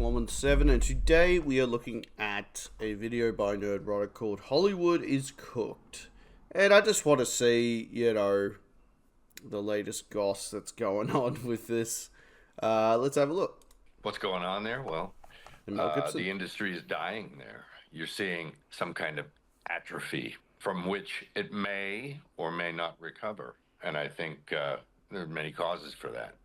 Aquaman7, and today we are looking at a video by Nerdwriter called Hollywood is Cooked. And I just want to see, the latest goss that's going on with this. Let's have a look. What's going on there? Well, Mel Gibson. the industry is dying there. You're seeing some kind of atrophy from which it may or may not recover. And I think there are many causes for that.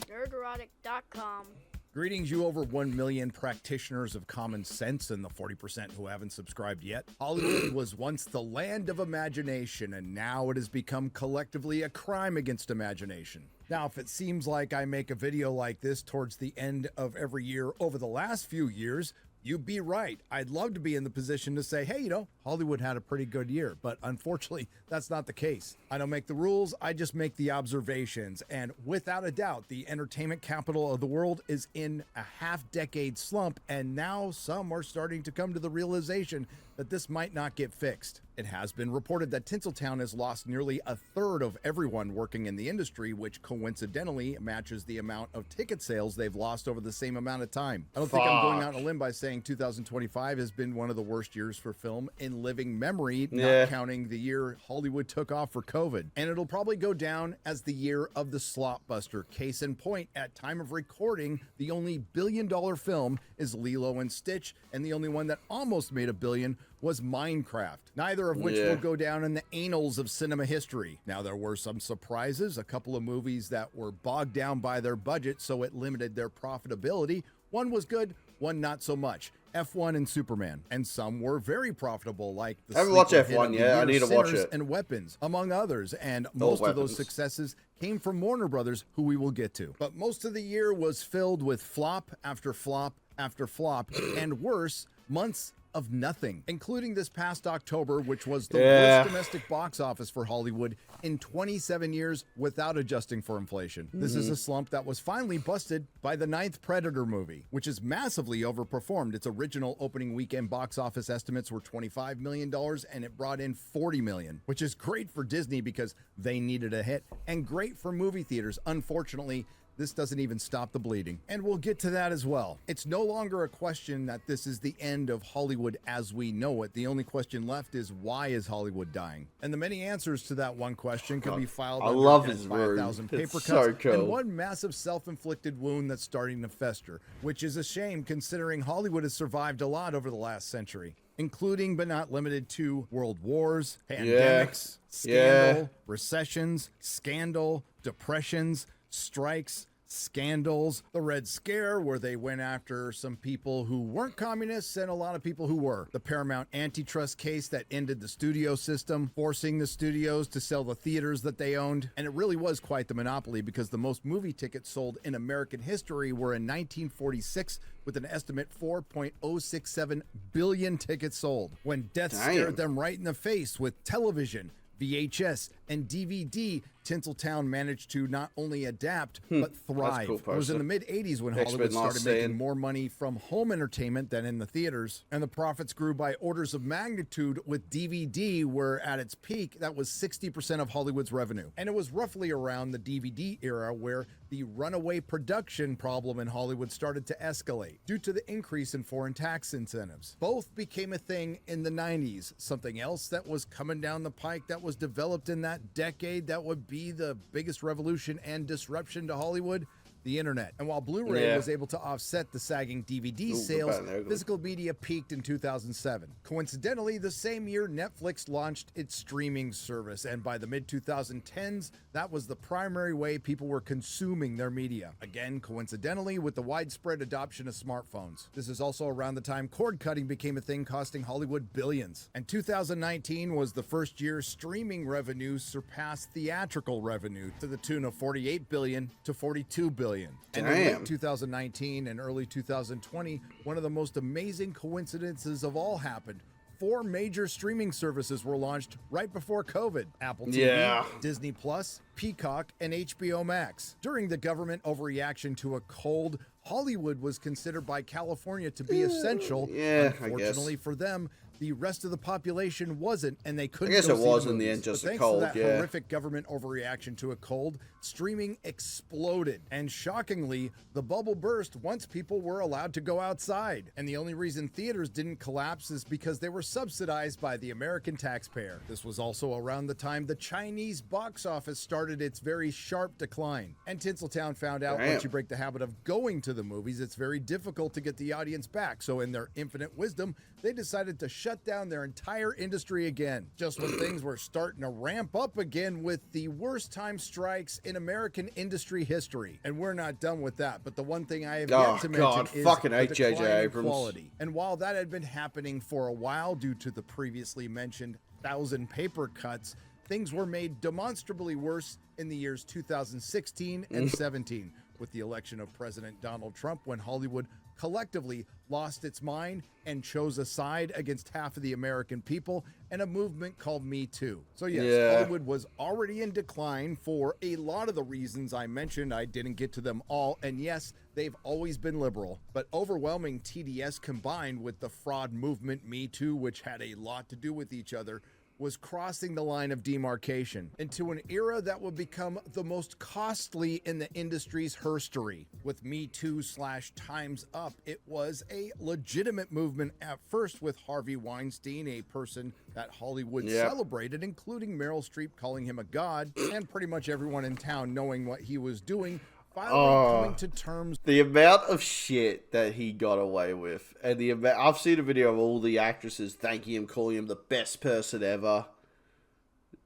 Nerderotic.com. Greetings, you over 1 million practitioners of common sense and the 40% who haven't subscribed yet. Hollywood was once the land of imagination, and now it has become collectively a crime against imagination. Now, if it seems like I make a video like this towards the end of every year over the last few years, you'd be right. I'd love to be in the position to say, hey, Hollywood had a pretty good year, but unfortunately, that's not the case. I don't make the rules, I just make the observations, and without a doubt, the entertainment capital of the world is in a half-decade slump, and now some are starting to come to the realization that this might not get fixed. It has been reported that Tinseltown has lost nearly a third of everyone working in the industry, which coincidentally matches the amount of ticket sales they've lost over the same amount of time. I don't think I'm going out on a limb by saying 2025 has been one of the worst years for film in living memory, not counting the year Hollywood took off for COVID. And it'll probably go down as the year of the slopbuster. Case in point, at time of recording, the only billion-dollar film is Lilo and Stitch, and the only one that almost made $1 billion was Minecraft, neither of which will go down in the annals of cinema history. Now, there were some surprises, a couple of movies that were bogged down by their budget, so it limited their profitability. One was good, one not so much. F1 and Superman, and some were very profitable, like the I haven't watched F1 yet. I need to watch it. And Weapons, among others, and most of those successes came from Warner Brothers, who we will get to. But most of the year was filled with flop after flop after flop, and worse, months of nothing, including this past October, which was the worst domestic box office for Hollywood in 27 years without adjusting for inflation. This is a slump that was finally busted by the 9th Predator movie, which has massively overperformed. Its original opening weekend box office estimates were $25 million, and it brought in $40 million, which is great for Disney because they needed a hit, and great for movie theaters. Unfortunately, this doesn't even stop the bleeding. And we'll get to that as well. It's no longer a question that this is the end of Hollywood as we know it. The only question left is, why is Hollywood dying? And the many answers to that one question can be filed under 5,000 paper cuts, so cool. And one massive self-inflicted wound that's starting to fester, which is a shame considering Hollywood has survived a lot over the last century, including but not limited to world wars, pandemics, scandal, recessions, scandal, depressions, strikes, scandals, the Red Scare, where they went after some people who weren't communists and a lot of people who were, the Paramount antitrust case that ended the studio system, forcing the studios to sell the theaters that they owned. And it really was quite the monopoly, because the most movie tickets sold in American history were in 1946, with an estimate 4.067 billion tickets sold, when death stared them right in the face with television, VHS, and DVD. Tinseltown managed to not only adapt, but thrive. It was in the mid-'80s when Hollywood started making more money from home entertainment than in the theaters, and the profits grew by orders of magnitude, with DVD, where at its peak, that was 60% of Hollywood's revenue. And it was roughly around the DVD era where the runaway production problem in Hollywood started to escalate due to the increase in foreign tax incentives. Both became a thing in the 90s. Something else that was coming down the pike that was developed in that decade that would be the biggest revolution and disruption to Hollywood: the internet. And while Blu-ray was able to offset the sagging DVD sales, physical media peaked in 2007. Coincidentally, the same year Netflix launched its streaming service, and by the mid-2010s, that was the primary way people were consuming their media. Again, coincidentally, with the widespread adoption of smartphones. This is also around the time cord cutting became a thing, costing Hollywood billions. And 2019 was the first year streaming revenue surpassed theatrical revenue, to the tune of $48 billion to $42 billion. And in late 2019 and early 2020, one of the most amazing coincidences of all happened. 4 major streaming services were launched right before COVID: Apple TV, Disney Plus, Peacock, and HBO Max. During the government overreaction to a cold, Hollywood was considered by California to be essential. Unfortunately for them, The rest of the population wasn't, and they couldn't. I guess go it see was the in the movies. end just But a thanks cold, to that yeah. horrific government overreaction to a cold, streaming exploded. And shockingly, the bubble burst once people were allowed to go outside. And the only reason theaters didn't collapse is because they were subsidized by the American taxpayer. This was also around the time the Chinese box office started its very sharp decline. And Tinseltown found out Damn. once you break the habit of going to the movies, it's very difficult to get the audience back. So in their infinite wisdom, they decided to shut down their entire industry again, just when things were starting to ramp up again with the worst time strikes in American industry history. And we're not done with that, but the one thing I have Oh, yet to God, mention is fucking the hate J.J. decline in Abrams. quality. And while that had been happening for a while due to the previously mentioned 1,000 paper cuts, things were made demonstrably worse in the years 2016 and 17 with the election of President Donald Trump, when Hollywood collectively lost its mind and chose a side against half of the American people and a movement called Me Too. So yes, Yeah. Hollywood was already in decline for a lot of the reasons I mentioned. I didn't get to them all. And yes, they've always been liberal, but overwhelming TDS combined with the fraud movement Me Too, which had a lot to do with each other, was crossing the line of demarcation into an era that would become the most costly in the industry's history. With Me Too / Time's Up, it was a legitimate movement at first, with Harvey Weinstein, a person that Hollywood Yep. celebrated, including Meryl Streep calling him a god, and pretty much everyone in town knowing what he was doing, finally coming to terms. The amount of shit that he got away with, and the amount, I've seen a video of all the actresses thanking him, calling him the best person ever.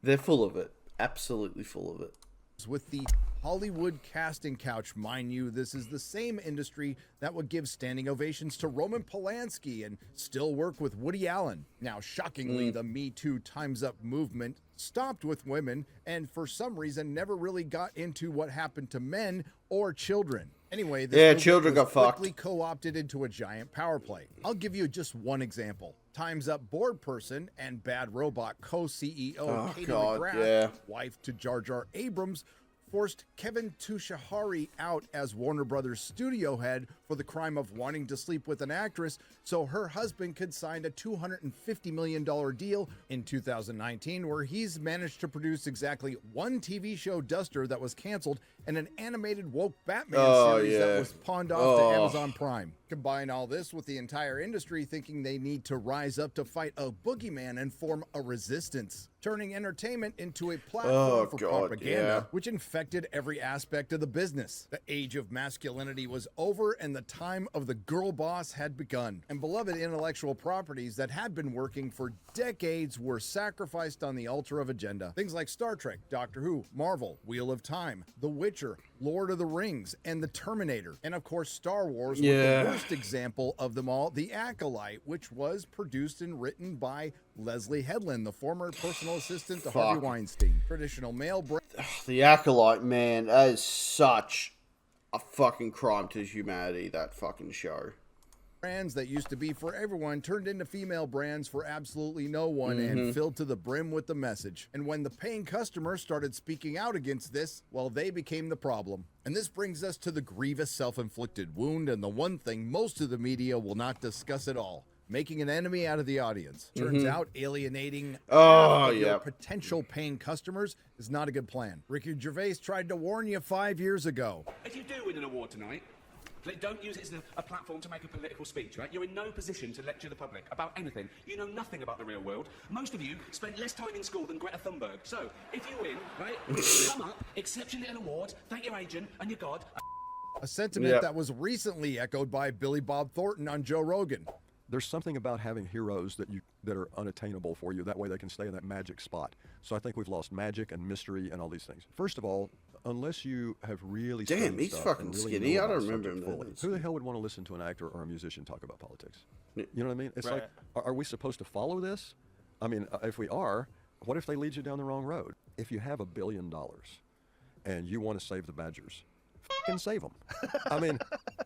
They're full of it, absolutely full of it. With the Hollywood casting couch. Mind you, this is the same industry that would give standing ovations to Roman Polanski and still work with Woody Allen. Now, shockingly, the Me Too Time's Up movement stopped with women and for some reason never really got into what happened to men or children. Anyway, this movement children was got fucked. quickly co-opted into a giant power play. I'll give you just one example. Time's Up board person and Bad Robot co-CEO Katie McGrath, wife to Jar Jar Abrams, forced Kevin Tushihari out as Warner Brothers studio head for the crime of wanting to sleep with an actress so her husband could sign a $250 million deal in 2019, where he's managed to produce exactly one TV show duster that was canceled and an animated woke Batman series that was pawned off to Amazon Prime. Combine all this with the entire industry thinking they need to rise up to fight a boogeyman and form a resistance, turning entertainment into a platform for propaganda, which infected every aspect of the business. The age of masculinity was over and the time of the girl boss had begun. And beloved intellectual properties that had been working for decades were sacrificed on the altar of agenda. Things like Star Trek, Doctor Who, Marvel, Wheel of Time, The Witcher, Lord of the Rings, and The Terminator. And of course, Star Wars, with the worst example of them all, The Acolyte, which was produced and written by Leslie Headland, the former personal assistant to Harvey Weinstein. Traditional male The Acolyte, man, that is such a fucking crime to humanity, that fucking show. brands that used to be for everyone turned into female brands for absolutely no one and filled to the brim with the message. And when the paying customer started speaking out against this, well, they became the problem. And this brings us to the grievous self-inflicted wound and the one thing most of the media will not discuss at all: making an enemy out of the audience. Turns out alienating your potential paying customers is not a good plan. Ricky Gervais tried to warn you 5 years ago. If you do win an award tonight, don't use it as a platform to make a political speech, right? You're in no position to lecture the public about anything. You know nothing about the real world. Most of you spent less time in school than Greta Thunberg. So, if you win, right, come up, accept your little award, thank your agent and your God. A sentiment that was recently echoed by Billy Bob Thornton on Joe Rogan. There's something about having heroes that are unattainable for you. That way they can stay in that magic spot. So I think we've lost magic and mystery and all these things. First of all, unless you have really Damn, he's fucking skinny. I don't remember him fully, who the hell would want to listen to an actor or a musician talk about politics? You know what I mean? It's like, are we supposed to follow this? I mean, if we are, what if they lead you down the wrong road? If you have $1 billion and you want to save the Badgers, can save them. I mean,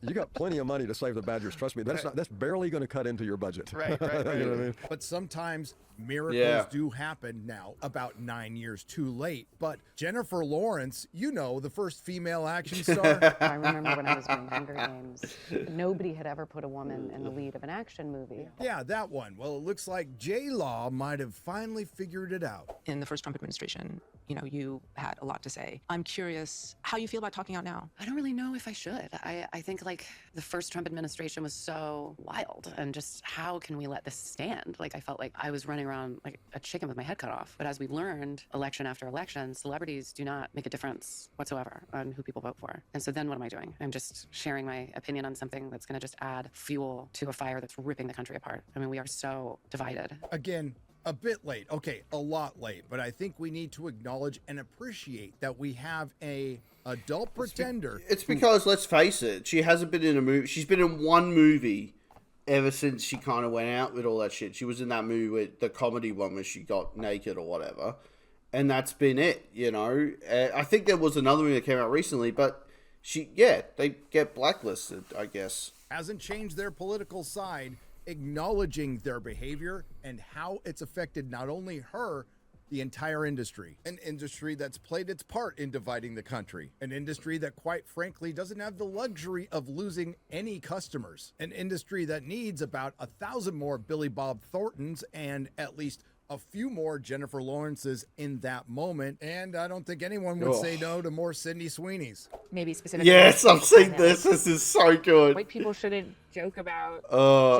you got plenty of money to save the Badgers. Trust me, that's barely going to cut into your budget. Right. You know what I mean? But sometimes miracles Yeah. do happen now, about 9 years too late. But Jennifer Lawrence, you know, the first female action star. I remember when I was doing Hunger Games, nobody had ever put a woman in the lead of an action movie. Yeah, that one. Well, it looks like J-Law might have finally figured it out. In the first Trump administration, you know, you had a lot to say. I'm curious how you feel about talking out now. I don't really know if I should. I think like the first Trump administration was so wild, and just how can we let this stand? Like I felt like I was running around like a chicken with my head cut off. But as we've learned, election after election, celebrities do not make a difference whatsoever on who people vote for. And so then what am I doing? I'm just sharing my opinion on something that's going to just add fuel to a fire that's ripping the country apart. I mean, we are so divided. Again, a bit late. Okay, a lot late. But I think we need to acknowledge and appreciate that we have a adult pretender. It's because, let's face it, she hasn't been in a movie. She's been in one movie ever since she kind of went out with all that shit. She was in that movie, with the comedy one where she got naked or whatever. And that's been it, you know. I think there was another movie that came out recently, but they get blacklisted, I guess. Hasn't changed their political side, acknowledging their behavior and how it's affected not only her, the entire industry. An industry that's played its part in dividing the country. An industry that, quite frankly, doesn't have the luxury of losing any customers. An industry that needs about 1,000 more Billy Bob Thorntons and at least a few more Jennifer Lawrences in that moment. And I don't think anyone would say no to more Sydney Sweeneys. Maybe specifically. Yes, I've seen this. This is so good. White people shouldn't joke about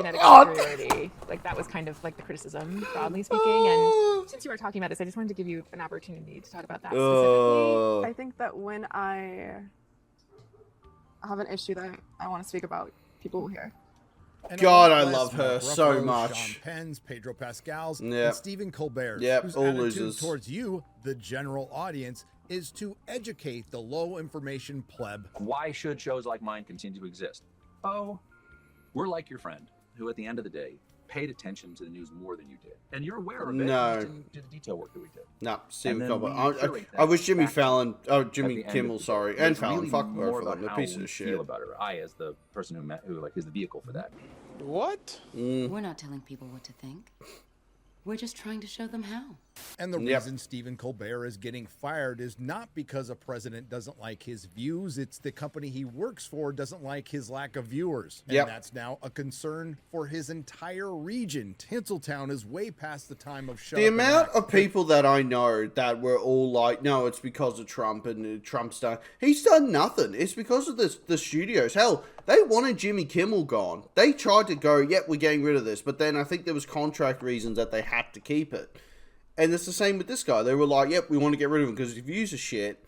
genetic God. superiority. Like that was kind of like the criticism, broadly speaking. And since you were talking about this, I just wanted to give you an opportunity to talk about that specifically. I think that when I have an issue that I want to speak about, people will hear. And God, a lot I less love her Mark so Ruffalo, much. Sean Penn's, Pedro Pascal's, Yep. and Stephen Colbert's, Yep, whose all attitude losers. towards you, the general audience, is to educate the low information pleb. Why should shows like mine continue to exist? Oh, we're like your friend, who at the end of the day paid attention to the news more than you did. And you're aware of it. No. You didn't do the detail work that we did. No, Stephen And then Colbert. we curate I that wish Jimmy back Fallon, Jimmy at the end Kimmel, of the sorry, day. and It's Fallon. really Fuck more both of about them. They're how pieces we of shit. feel about her. I, as the person who like is the vehicle for that. What? We're not telling people what to think. We're just trying to show them how. And the Yep. reason Stephen Colbert is getting fired is not because a president doesn't like his views. It's the company he works for doesn't like his lack of viewers. And Yep. that's now a concern for his entire region. Tinseltown is way past the time of shut The up and amount act. of people that I know that were all like, no, it's because of Trump and Trump's done. He's done nothing. It's because of the studios. Hell, they wanted Jimmy Kimmel gone. They tried to go, yep, we're getting rid of this. But then I think there was contract reasons that they had to keep it. And it's the same with this guy. They were like, yep, we want to get rid of him because his views are shit.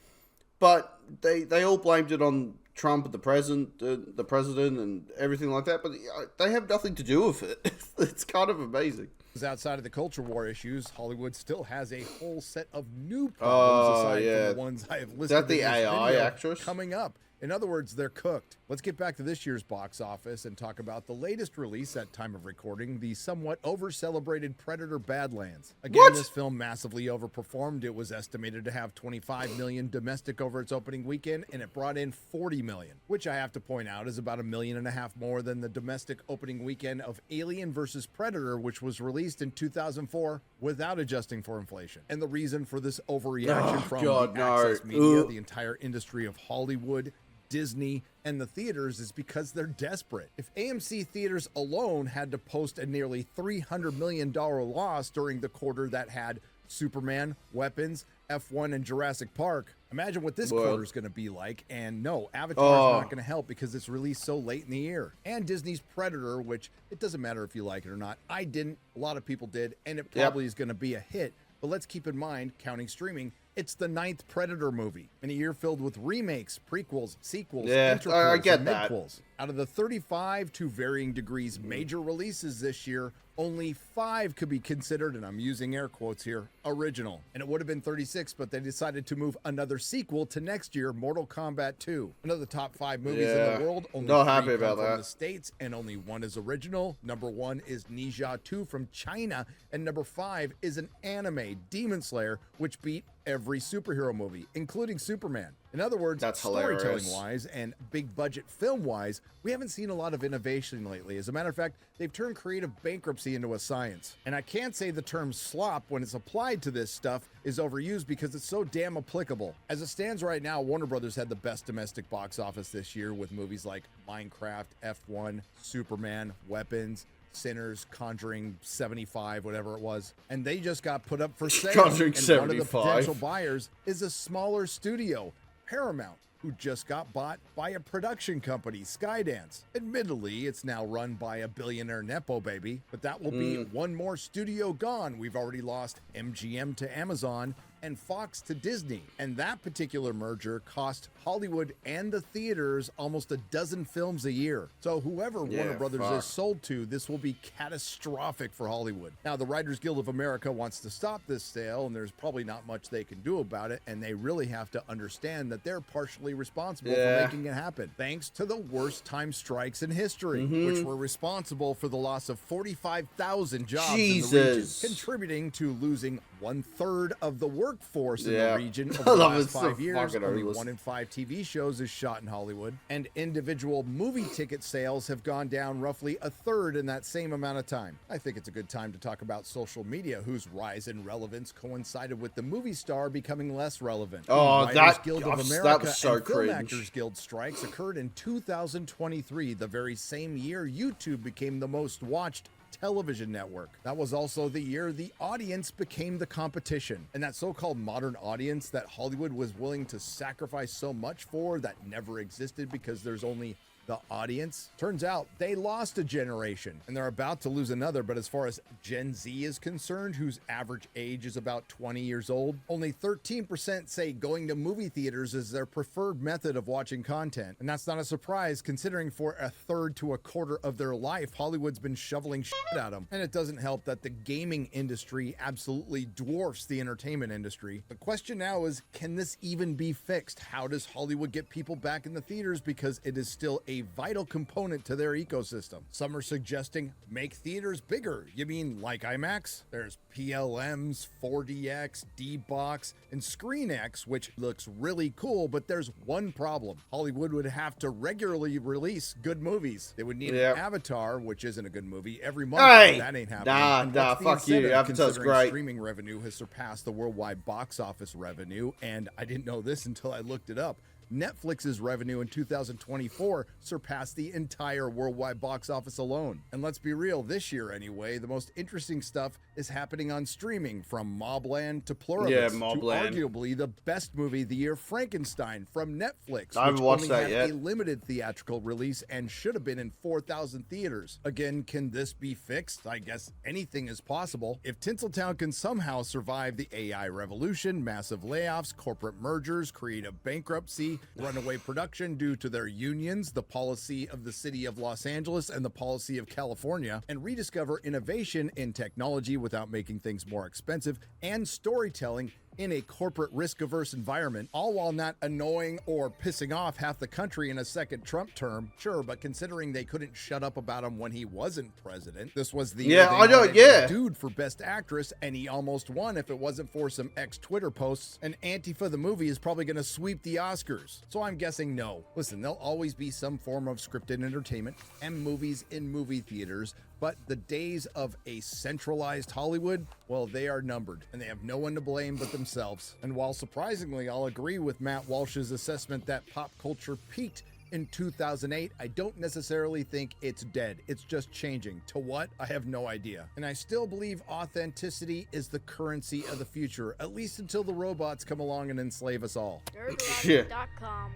But they all blamed it on Trump and the president and everything like that. But they have nothing to do with it. It's kind of amazing. Outside of the culture war issues, Hollywood still has a whole set of new problems aside yeah. from the ones I have listed. Is that the in this AI video actress? coming up? In other words, they're cooked. Let's get back to this year's box office and talk about the latest release at time of recording, the somewhat over-celebrated Predator Badlands. Again, What? this film massively overperformed. It was estimated to have 25 million domestic over its opening weekend, and it brought in 40 million, which I have to point out is about 1.5 million more than the domestic opening weekend of Alien vs. Predator, which was released in 2004 without adjusting for inflation. And the reason for this overreaction Oh, from God, the no. access media, Ugh. the entire industry of Hollywood, Disney, and the theaters is because they're desperate. If AMC theaters alone had to post a nearly $300 million loss during the quarter that had Superman, Weapons, F1, and Jurassic Park, imagine what this Well. quarter is going to be like. And no, Avatar's Oh. not going to help because it's released so late in the year. And Disney's Predator, which it doesn't matter if you like it or not. I didn't. A lot of people did. And it probably is going to be a hit. But let's keep in mind, counting streaming, it's the 9th Predator movie in a year filled with remakes, prequels, sequels, Yeah, interquels, I get and that. midquels. Out of the 35 to varying degrees major releases this year, only 5 could be considered, and I'm using air quotes here, original. And it would have been 36, but they decided to move another sequel to next year, Mortal Kombat 2. Another top 5 movies Yeah, in the world, only not 3 happy come about from that. the States, and only 1 is original. Number 1 is Ninja 2 from China, and number 5 is an anime, Demon Slayer, which beat every superhero movie, including Superman. In other words, That's hilarious. storytelling-wise and big-budget film-wise, we haven't seen a lot of innovation lately. As a matter of fact, they've turned creative bankruptcy into a science. And I can't say the term slop, when it's applied to this stuff, is overused because it's so damn applicable. As it stands right now, Warner Brothers had the best domestic box office this year with movies like Minecraft, F1, Superman, Weapons, Sinners, Conjuring 75, whatever it was. And they just got put up for sale. Conjuring and one of the 75. potential buyers is a smaller studio, Paramount, who just got bought by a production company, Skydance. Admittedly, it's now run by a billionaire Nepo baby, but that will be one more studio gone. We've already lost MGM to Amazon and Fox to Disney. And that particular merger cost Hollywood and the theaters almost a dozen films a year. So whoever Warner Brothers is sold to, this will be catastrophic for Hollywood. Now, the Writers Guild of America wants to stop this sale, and there's probably not much they can do about it, and they really have to understand that they're partially responsible for making it happen, thanks to the worst time strikes in history, which were responsible for the loss of 45,000 jobs in the region, contributing to losing 1/3 of the workforce in the region over the last 5 years. Only 1 in 5 TV shows is shot in Hollywood, and individual movie ticket sales have gone down roughly 1/3 in that same amount of time. I think it's a good time to talk about social media, whose rise in relevance coincided with the movie star becoming less relevant. Oh, Writers Guild of America that was so and Film cringe. Actors Guild strikes occurred in 2023, the very same year YouTube became the most watched television network. That was also the year the audience became the competition. And that so-called modern audience that Hollywood was willing to sacrifice so much for that never existed because there's only the audience. Turns out they lost a generation and they're about to lose another. But as far as Gen Z is concerned, whose average age is about 20 years old, only 13% say going to movie theaters is their preferred method of watching content. And that's not a surprise considering for 1/3 to 1/4 of their life, Hollywood's been shoveling shit at them. And it doesn't help that the gaming industry absolutely dwarfs the entertainment industry. The question now is, can this even be fixed? How does Hollywood get people back in the theaters? Because it is still a vital component to their ecosystem. Some are suggesting make theaters bigger. You mean like IMAX? There's PLMs, 4DX, D-Box, and ScreenX, which looks really cool, but there's one problem. Hollywood would have to regularly release good movies. They would need an Avatar, which isn't a good movie, every month. Hey! That ain't happening. Nah, What's the fuck you. incentive, Avatar's considering great. Streaming revenue has surpassed the worldwide box office revenue, and I didn't know this until I looked it up. Netflix's revenue in 2024 surpassed the entire worldwide box office alone. And let's be real, this year anyway, the most interesting stuff is happening on streaming, from Mobland to Pluribus, to Mobland. arguably the best movie of the year, Frankenstein, from Netflix, I haven't which watched only that had yet. a limited theatrical release and should have been in 4,000 theaters. Again, can this be fixed? I guess anything is possible. If Tinseltown can somehow survive the AI revolution, massive layoffs, corporate mergers, creative bankruptcy, runaway production due to their unions, the policy of the city of Los Angeles, and the policy of California, and rediscover innovation in technology without making things more expensive, and storytelling in a corporate risk-averse environment, all while not annoying or pissing off half the country in a second Trump term. Sure, but considering they couldn't shut up about him when he wasn't president, this was the year they nominated the dude for Best Actress, and he almost won if it wasn't for some ex-Twitter posts. And Antifa the movie is probably going to sweep the Oscars. So I'm guessing no. Listen, there'll always be some form of scripted entertainment and movies in movie theaters, but the days of a centralized Hollywood, well, they are numbered, and they have no one to blame but themselves. And while surprisingly, I'll agree with Matt Walsh's assessment that pop culture peaked in 2008, I don't necessarily think it's dead. It's just changing. To what? I have no idea. And I still believe authenticity is the currency of the future, at least until the robots come along and enslave us all. Nerdlogic.com.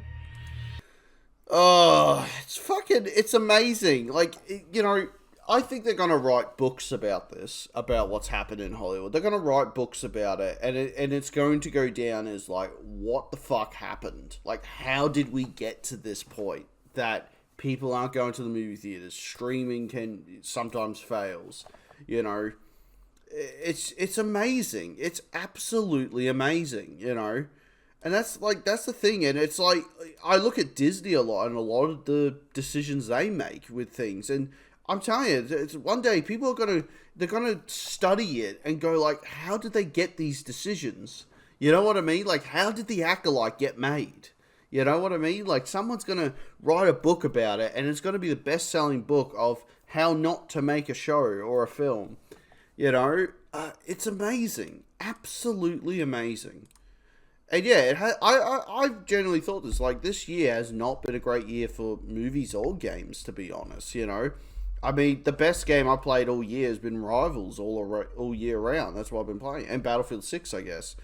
Oh, it's amazing. Like, you know, I think they're going to write books about this, about what's happened in Hollywood. They're going to write books about it, and it's going to go down as, like, what the fuck happened? Like, how did we get to this point that people aren't going to the movie theaters? Streaming sometimes fails, you know? It's amazing. It's absolutely amazing, you know? And that's the thing, and it's like, I look at Disney a lot, and a lot of the decisions they make with things, and I'm telling you, it's one day people are gonna study it and go like, how did they get these decisions? You know what I mean? Like, how did The Acolyte get made? You know what I mean? Like, someone's going to write a book about it, and it's going to be the best-selling book of how not to make a show or a film. You know, it's amazing. Absolutely amazing. And yeah, I generally thought this, like, this year has not been a great year for movies or games, to be honest, you know. I mean, the best game I played all year has been Rivals all year round. That's what I've been playing. And Battlefield 6, I guess.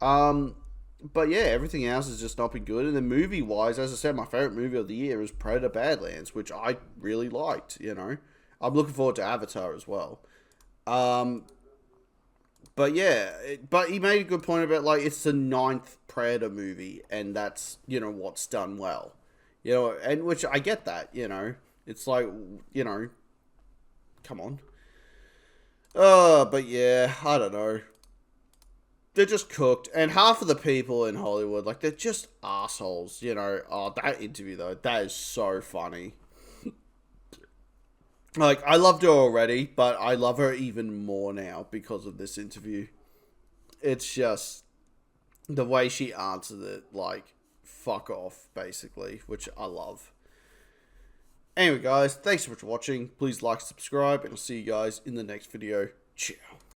But yeah, everything else has just not been good. And then movie-wise, as I said, my favorite movie of the year is Predator Badlands, which I really liked, you know. I'm looking forward to Avatar as well. But yeah, but he made a good point about, like, it's the 9th Predator movie, and that's, you know, what's done well. You know, and which I get that, you know. It's like, you know, come on. But yeah, I don't know. They're just cooked, and half of the people in Hollywood, like, they're just assholes, you know. Oh, that interview, though, that is so funny. Like, I loved her already, but I love her even more now because of this interview. It's just the way she answered it, like, fuck off, basically, which I love. Anyway, guys, thanks so much for watching. Please like, subscribe, and I'll see you guys in the next video. Ciao.